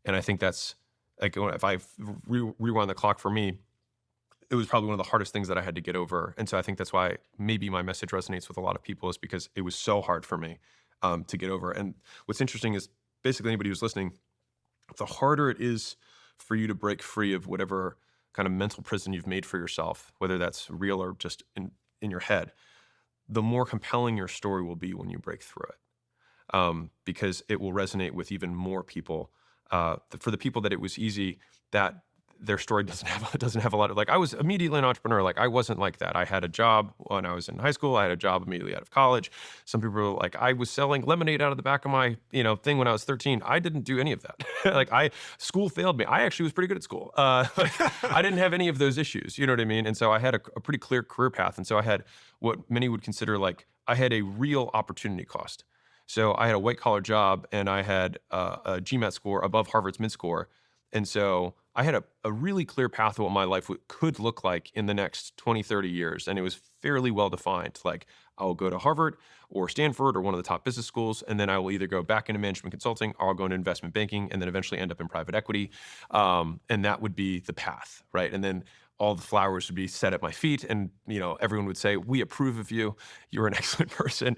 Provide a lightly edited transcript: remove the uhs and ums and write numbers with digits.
And I think that's like if I rewind the clock for me, it was probably one of the hardest things that I had to get over. And so I think that's why maybe my message resonates with a lot of people is because it was so hard for me to get over. And what's interesting is basically anybody who's listening, the harder it is for you to break free of whatever kind of mental prison you've made for yourself, whether that's real or just in your head, the more compelling your story will be when you break through it, because it will resonate with even more people. For the people that it was easy, that their story doesn't have a lot of like. I was immediately an entrepreneur. Like I wasn't like that. I had a job when I was in high school. I had a job immediately out of college. Some people were like, I was selling lemonade out of the back of my thing when I was 13. I didn't do any of that. Like I school failed me. I actually was pretty good at school. Like, I didn't have any of those issues. You know what I mean? And so I had a pretty clear career path. And so I had what many would consider like I had a real opportunity cost. So I had a white collar job and I had a GMAT score above Harvard's mid score. And so I had a really clear path of what my life could look like in the next 20, 30 years. And it was fairly well defined. Like I'll go to Harvard or Stanford or one of the top business schools. And then I will either go back into management consulting or I'll go into investment banking and then eventually end up in private equity. And that would be the path, right? And then all the flowers would be set at my feet and everyone would say, we approve of you. You're an excellent person.